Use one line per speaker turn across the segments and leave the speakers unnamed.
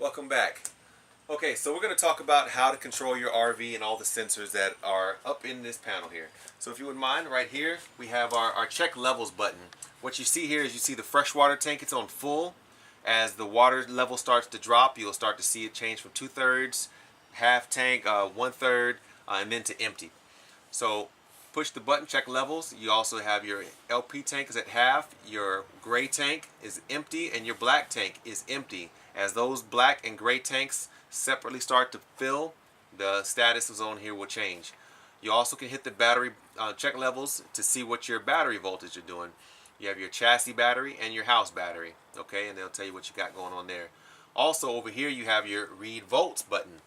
Welcome back. Okay, so we're going to talk about how to control your RV and all the sensors that are up in this panel here. So if you wouldn't mind, right here we have our check levels button. What you see here is you see the freshwater tank, it's on full. As the water level starts to drop, you'll start to see it change from 2/3, half tank, 1/3, and then to empty. So push the button, check levels. You also have your LP tank is at half, your gray tank is empty, and your black tank is empty. As those black and gray tanks separately start to fill, the status zone here will change. You also can hit the battery check levels to see what your battery voltage are doing. You have your chassis battery and your house battery, okay, and they'll tell you what you got going on there. Also over here you have your read volts button.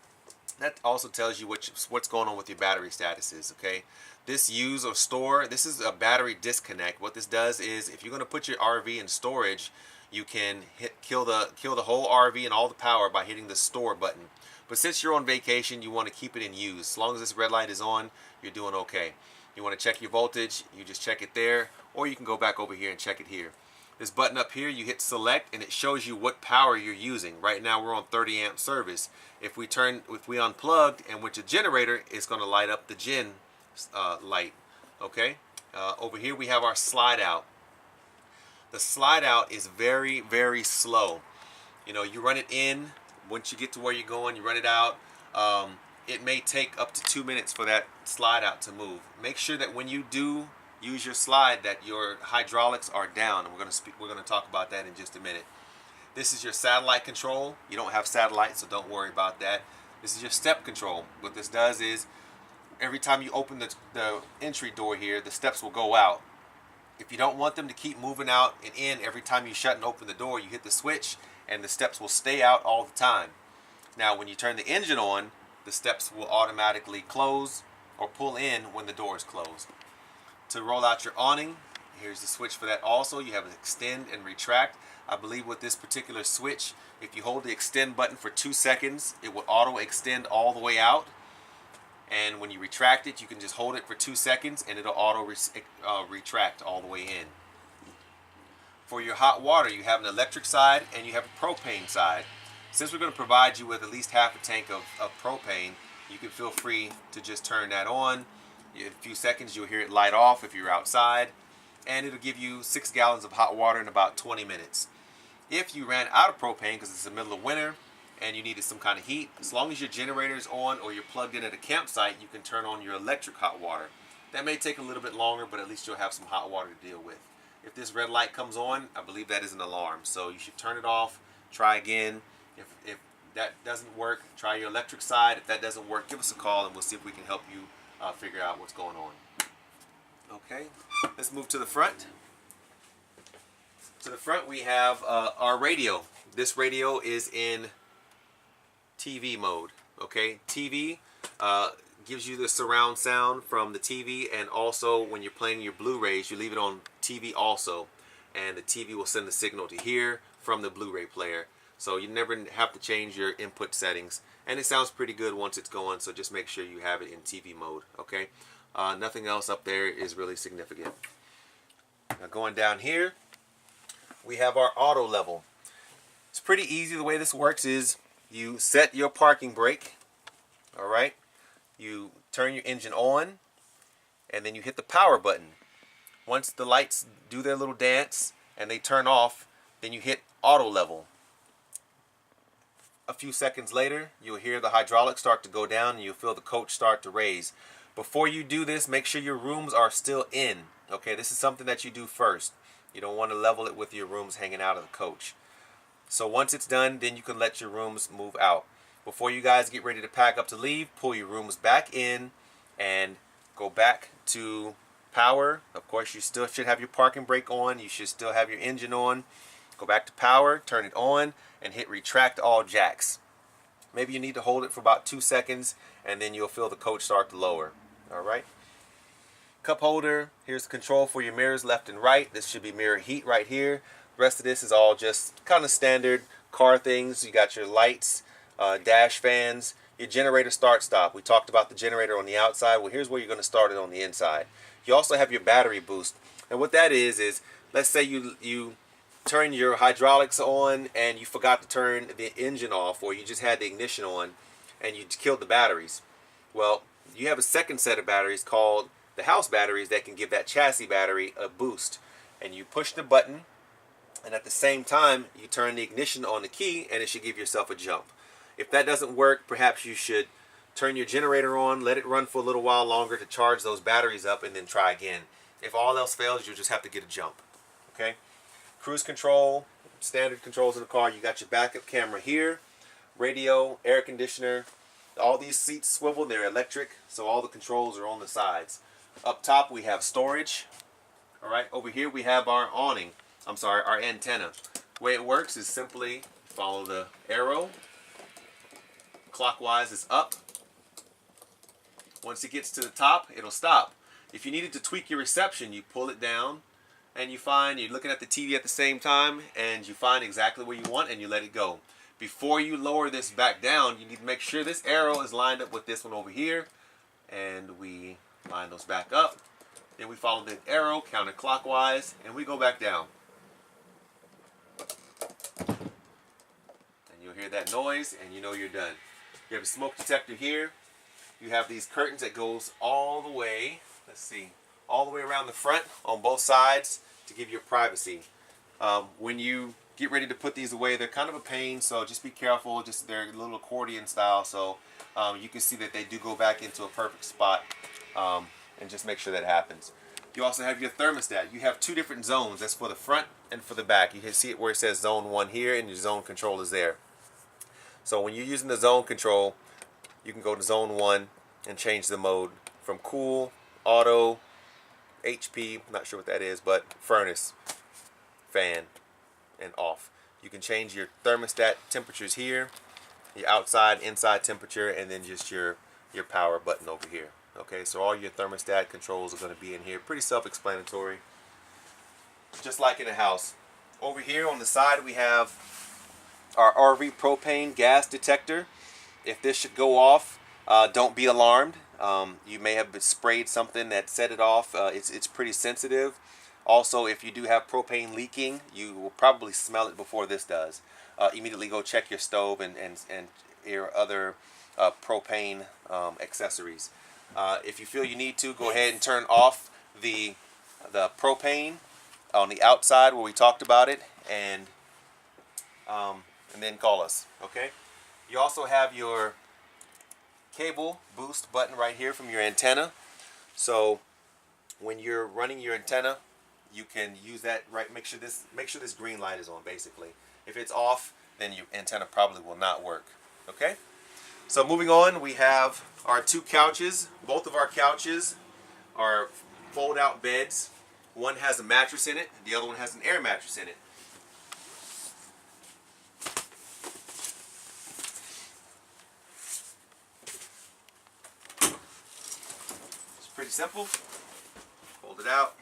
That also tells you what's going on with your battery statuses, okay? This use or store, this is a battery disconnect. What this does is if you're going to put your RV in storage, you can kill the whole RV and all the power by hitting the store button. But since you're on vacation, you want to keep it in use. As long as this red light is on, you're doing okay. You want to check your voltage, you just check it there, or you can go back over here and check it here. This button up here, you hit select and it shows you what power you're using. Right now we're on 30 amp service. If we unplugged and went to generator, it's going to light up the gen light. Okay. Over here we have our slide out. The slide out is very, very slow. You know, you run it in. Once you get to where you're going, you run it out. It may take up to 2 minutes for that slide out to move. Make sure that when you do use your slide that your hydraulics are down, and we're going to talk about that in just a minute. This is your satellite control. You don't have satellite, so don't worry about that. This is your step control. What this does is every time you open the entry door here, the steps will go out. If you don't want them to keep moving out and in every time you shut and open the door, you hit the switch and the steps will stay out all the time. Now when you turn the engine on, the steps will automatically close or pull in when the door is closed. To roll out your awning, here's the switch for that also. You have an extend and retract. I believe with this particular switch, if you hold the extend button for 2 seconds, it will auto extend all the way out. And when you retract it, you can just hold it for 2 seconds and it'll auto retract all the way in. For your hot water, you have an electric side and you have a propane side. Since we're going to provide you with at least half a tank of propane, you can feel free to just turn that on. In a few seconds you'll hear it light off if you're outside, and it'll give you 6 gallons of hot water in about 20 minutes. If you ran out of propane because it's the middle of winter and you needed some kind of heat, as long as your generator is on or you're plugged in at a campsite, you can turn on your electric hot water. That may take a little bit longer, but at least you'll have some hot water to deal with. If this red light comes on, I believe that is an alarm, so you should turn it off, try again. If that doesn't work, try your electric side. If that doesn't work, give us a call and we'll see if we can help you figure out what's going on. Okay, let's move to the front. To the front we have our radio. This radio is in TV mode. Okay, TV gives you the surround sound from the TV, and also when you're playing your Blu-rays, you leave it on TV also, and the TV will send the signal to here from the Blu-ray player. So you never have to change your input settings, and it sounds pretty good once it's going, so just make sure you have it in TV mode. Okay, nothing else up there is really significant. Now going down here, we have our auto level. It's pretty easy. The way this works is you set your parking brake, all right, you turn your engine on, and then you hit the power button. Once the lights do their little dance and they turn off, then you hit auto level. A few seconds later, you'll hear the hydraulics start to go down and you'll feel the coach start to raise. Before you do this, make sure your rooms are still in. Okay, this is something that you do first. You don't want to level it with your rooms hanging out of the coach. So once it's done, then you can let your rooms move out. Before you guys get ready to pack up to leave, pull your rooms back in and go back to power. Of course, you still should have your parking brake on. You should still have your engine on. Go back to power, turn it on, and hit retract all jacks. Maybe you need to hold it for about 2 seconds, and then you'll feel the coach start to lower. Alright. Cup holder. Here's the control for your mirrors left and right. This should be mirror heat right here. The rest of this is all just kind of standard car things. You got your lights, dash fans, your generator start stop. We talked about the generator on the outside. Well, here's where you're going to start it on the inside. You also have your battery boost. And what that is let's say you turn your hydraulics on and you forgot to turn the engine off, or you just had the ignition on and you killed the batteries. Well, you have a second set of batteries called the house batteries that can give that chassis battery a boost. And you push the button, and at the same time you turn the ignition on the key, and it should give yourself a jump. If that doesn't work, perhaps you should turn your generator on, let it run for a little while longer to charge those batteries up, and then try again. If all else fails, you'll just have to get a jump. Okay? Cruise control, standard controls in the car. You got your backup camera here, radio, air conditioner. All these seats swivel, they're electric, so all the controls are on the sides. Up top we have storage. Alright, over here we have our awning. Our antenna. The way it works is simply follow the arrow. Clockwise is up. Once it gets to the top, it'll stop. If you needed to tweak your reception, you pull it down, and you find you're looking at the TV at the same time, and you find exactly where you want, and you let it go. Before you lower this back down, you need to make sure this arrow is lined up with this one over here, and we line those back up. Then we follow the arrow counterclockwise, and we go back down. And you'll hear that noise, and you know you're done. You have a smoke detector here. You have these curtains that goes all the way, all the way around the front on both sides to give you privacy. When you get ready to put these away, they're kind of a pain, so just be careful. They're a little accordion style, so you can see that they do go back into a perfect spot, and just make sure that happens. You also have your thermostat. You have two different zones. That's for the front and for the back. You can see it where it says zone 1 here, and your zone control is there. So when you're using the zone control, you can go to zone 1 and change the mode from cool, auto, HP, not sure what that is, but furnace, fan, and off. You can change your thermostat temperatures here, your outside, inside temperature, and then just your power button over here. Okay, so all your thermostat controls are going to be in here. Pretty self-explanatory, just like in a house. Over here on the side we have our RV propane gas detector. If this should go off, don't be alarmed. You may have sprayed something that set it off. It's pretty sensitive. Also, if you do have propane leaking, you will probably smell it before this does. Immediately go check your stove and your other propane accessories. If you feel you need to, go ahead and turn off the propane on the outside where we talked about it, and then call us. Okay. You also have your cable boost button right here from your antenna. So when you're running your antenna, you can use that. Right. Make sure this green light is on. Basically, if it's off, then your antenna probably will not work. Okay. So moving on, we have our two couches. Both of our couches are fold-out beds. One has a mattress in it. The other one has an air mattress in it. It's pretty simple. Fold it out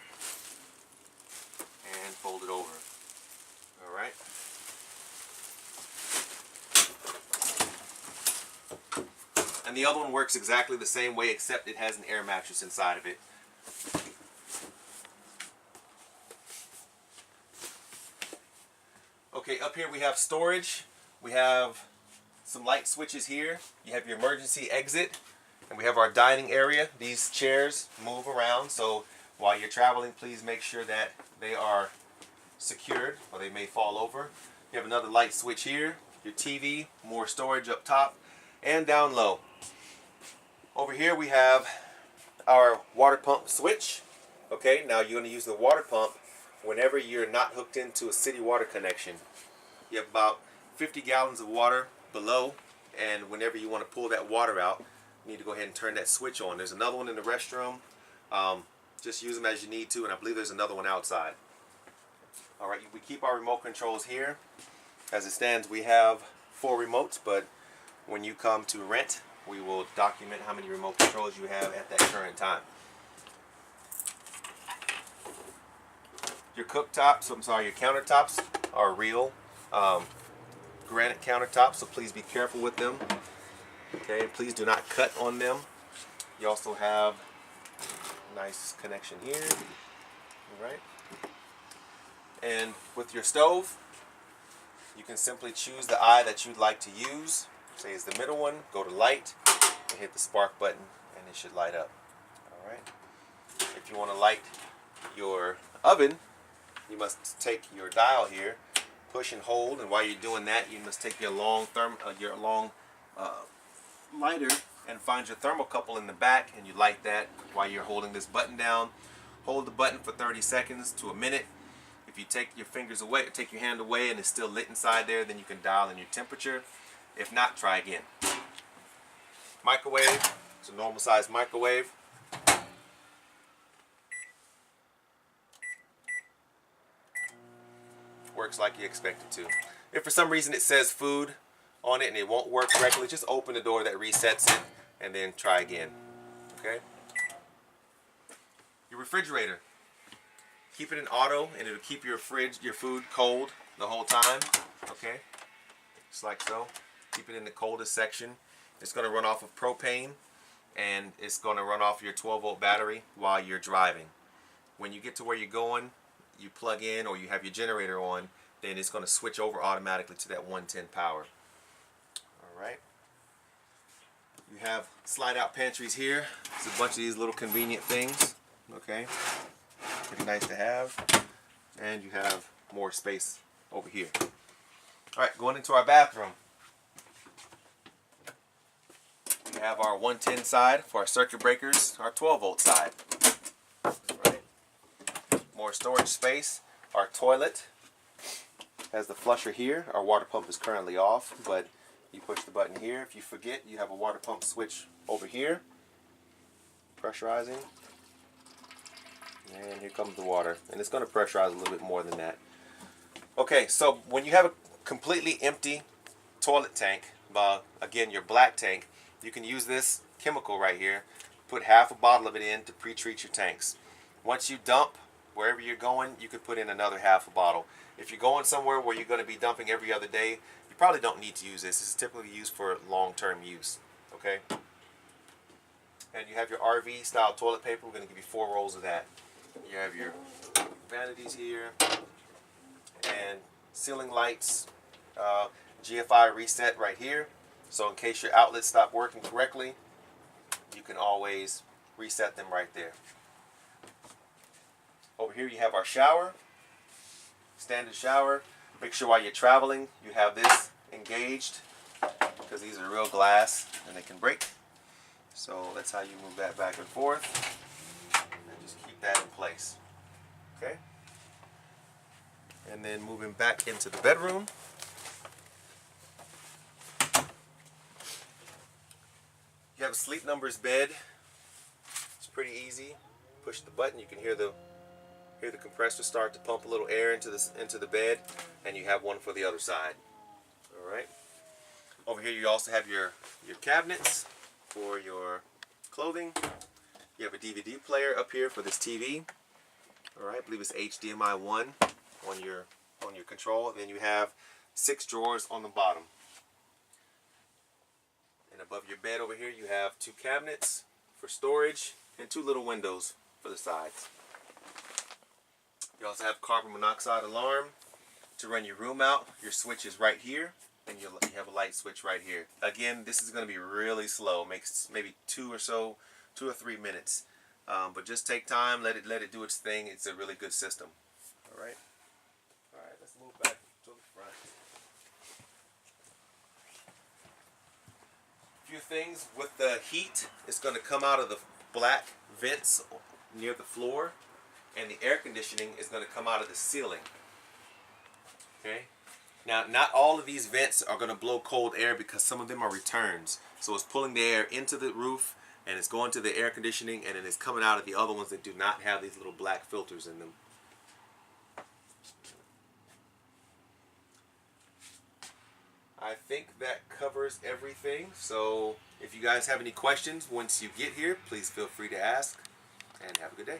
and fold it over. All right. And the other one works exactly the same way, except it has an air mattress inside of it. Okay, up here we have storage. We have some light switches here. You have your emergency exit. And we have our dining area. These chairs move around, so while you're traveling, please make sure that they are secured, or they may fall over. You have another light switch here. Your TV, more storage up top and down low. Over here we have our water pump switch. Okay, now you're going to use the water pump whenever you're not hooked into a city water connection. You have about 50 gallons of water below, and whenever you want to pull that water out, you need to go ahead and turn that switch on. There's another one in the restroom. Just use them as you need to, and I believe there's another one outside. Alright, we keep our remote controls here. As it stands, we have 4 remotes, but when you come to rent, we will document how many remote controls you have at that current time. Your your countertops are real granite countertops, so please be careful with them. Okay, please do not cut on them. You also have a nice connection here. All right. And with your stove, you can simply choose the eye that you'd like to use. Say it's the middle one, go to light, and hit the spark button, and it should light up. Alright. If you want to light your oven, you must take your dial here, push and hold, and while you're doing that, you must take your long lighter and find your thermocouple in the back, and you light that while you're holding this button down. Hold the button for 30 seconds to a minute. If you take your fingers away, take your hand away, and it's still lit inside there, then you can dial in your temperature. If not, try again. Microwave. It's a normal size microwave. Works like you expect it to. If for some reason it says food on it and it won't work correctly, just open the door that resets it and then try again. Okay? Your refrigerator. Keep it in auto and it'll keep your food cold the whole time. Okay? Just like so. Keep it in the coldest section. It's going to run off of propane and it's going to run off your 12-volt battery while you're driving. When you get to where you're going, you plug in or you have your generator on, then it's going to switch over automatically to that 110 power. Alright. You have slide out pantries here. It's a bunch of these little convenient things. Okay. Pretty nice to have. And you have more space over here. Alright, going into our bathroom. We have our 110 side for our circuit breakers, our 12-volt side. Right. More storage space. Our toilet has the flusher here. Our water pump is currently off, but you push the button here. If you forget, you have a water pump switch over here. Pressurizing. And here comes the water. And it's going to pressurize a little bit more than that. Okay, so when you have a completely empty toilet tank, again your black tank, you can use this chemical right here. Put half a bottle of it in to pre-treat your tanks. Once you dump, wherever you're going, you could put in another half a bottle. If you're going somewhere where you're going to be dumping every other day, you probably don't need to use this. This is typically used for long-term use. Okay? And you have your RV style toilet paper. We're going to give you 4 rolls of that. You have your vanities here and ceiling lights, GFI reset right here. So in case your outlets stop working correctly, you can always reset them right there. Over here you have our shower, standard shower. Make sure while you're traveling you have this engaged because these are real glass and they can break. So that's how you move that back and forth. And just keep that in place. Okay? And then moving back into the bedroom. You have a Sleep Numbers bed. It's pretty easy. Push the button, you can hear the compressor start to pump a little air into the bed, and you have one for the other side. All right. Over here you also have your cabinets for your clothing. You have a DVD player up here for this TV. All right, I believe it's HDMI 1 on your control. And then you have 6 drawers on the bottom. And above your bed over here you have 2 cabinets for storage and 2 little windows for the sides. You also have carbon monoxide alarm to run your room out. Your switch is right here, and you have a light switch right here. Again, this is going to be really slow. Makes maybe 2 or 3 minutes. But just take time, let it do its thing. It's a really good system. All right. All right. Let's move back to the front. A few things with the heat. It's going to come out of the black vents near the floor. And the air conditioning is going to come out of the ceiling. Okay? Now, not all of these vents are going to blow cold air because some of them are returns. So it's pulling the air into the roof and it's going to the air conditioning and then it's coming out of the other ones that do not have these little black filters in them. I think that covers everything. So if you guys have any questions once you get here, please feel free to ask and have a good day.